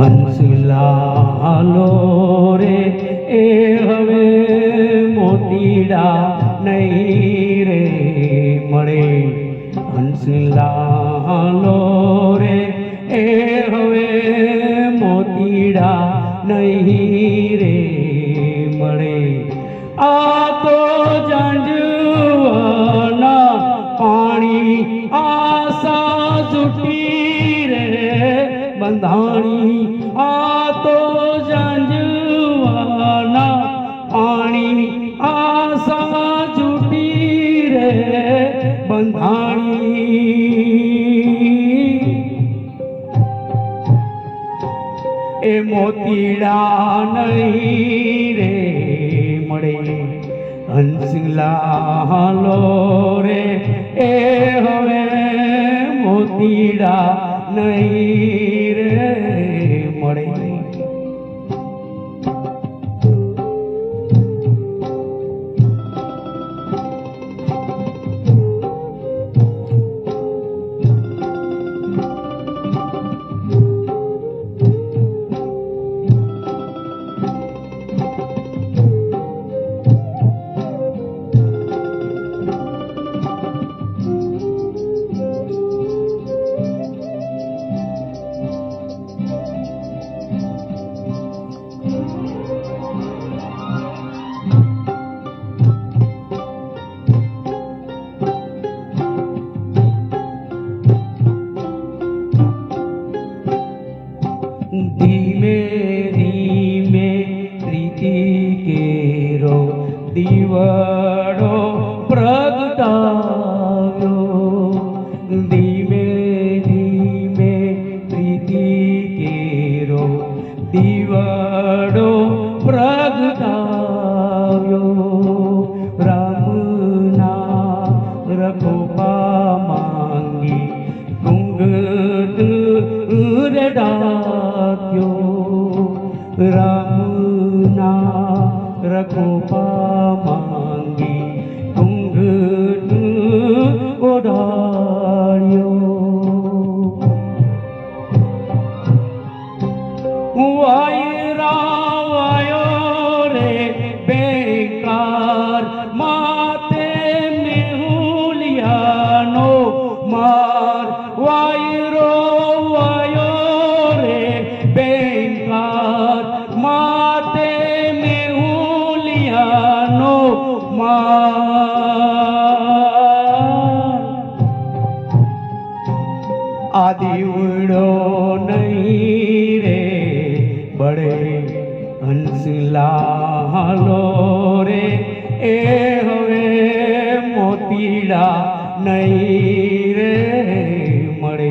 હંસલાલો રે એ હવે મોતીડા નહીં રે મળે. હંસલાલો રે એ હવે મોતીડા નહીં રે મળે. આ તો ઝાંઝવાના પાણી આશા જુટી રે બંધાણી. આ તો ઝાંઝવાના પાણી આશા જુટી રે બંધાણી. એ મોતીડા નહીં રે મળે. હંસલાલો રે એ હવે મોતીડા નહીં રે મળે. ધીમે ધીમે પ્રીતિ કેરો દીવડો પ્રગટાવ્યો. ધીમે ધીમે પ્રીતિ કેરો દીવડો પ્રગટાવ્યો. રામના રખોપા માંગી ઘૂંઘટ ડાક્યો. રામના રખોપા માંગી ઘૂંઘટ ઓઢાડ્યો. વાયરાવાયો રે બેકાર માતે મેહુલિયાનો માર. વાયરો માતે મેહુલિયાનો માર. આ દીવડો નહીં રે બળે. હંસલાલો રે એ હવે મોતીડા નહીં રે મળે.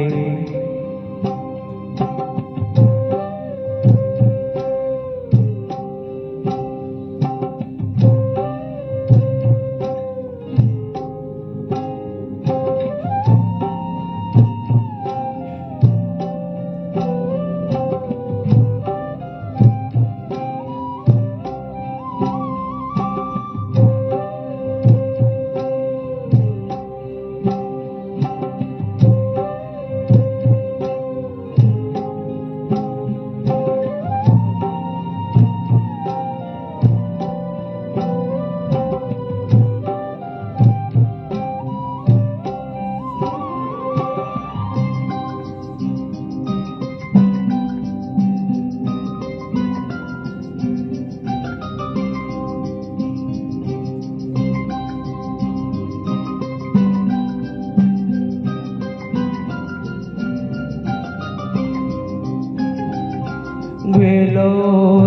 વેલો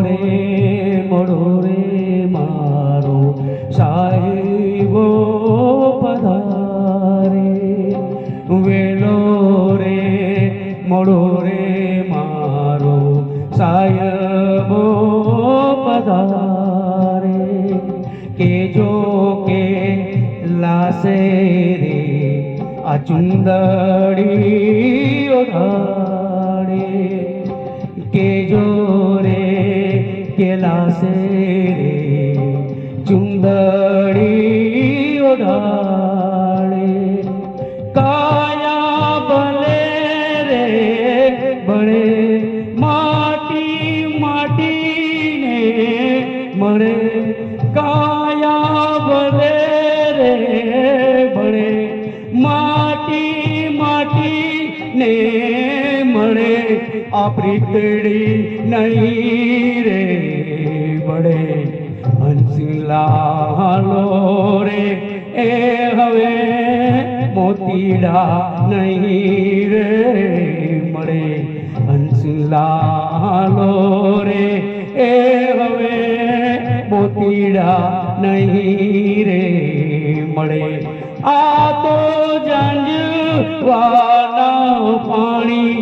રે મોડો રે મારો સાહેબો પધારે. વેલો રે મોડો રે મારો સાહેબો પધારે. કે જો કે લાસે રે આ ચુંદડી ઓઢાડે. કે જો રે કેલાસે રે ચુંદડી ઓઢાડે. કાયા ભલે રે બળે માત ને મળે આ પ્રીતડી નહીં રે મળે હંસલાલો રે એ હવે મોતીડા નહીં રે મળે હંસલાલો રે એ હવે મોતીડા નહીં રે મળે આ તો ઝાંઝવાના પાણી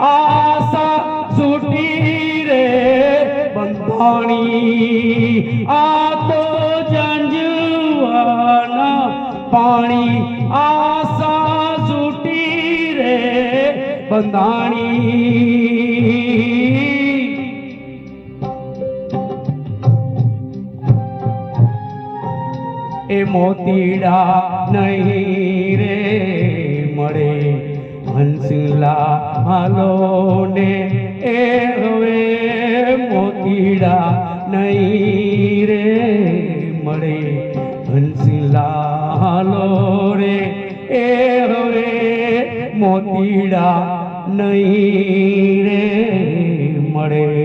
આશા છૂટી રે બંધાણી આ તો ઝાંઝવાના પાણી આશા છૂટી રે બંધાણી એ મોતીડા નહીં રે મળે હંસલાલો ને એ હવે મોતીડા નહીં રે મળે હંસલાલો રે એ હવે મોતીડા નહીં રે મળે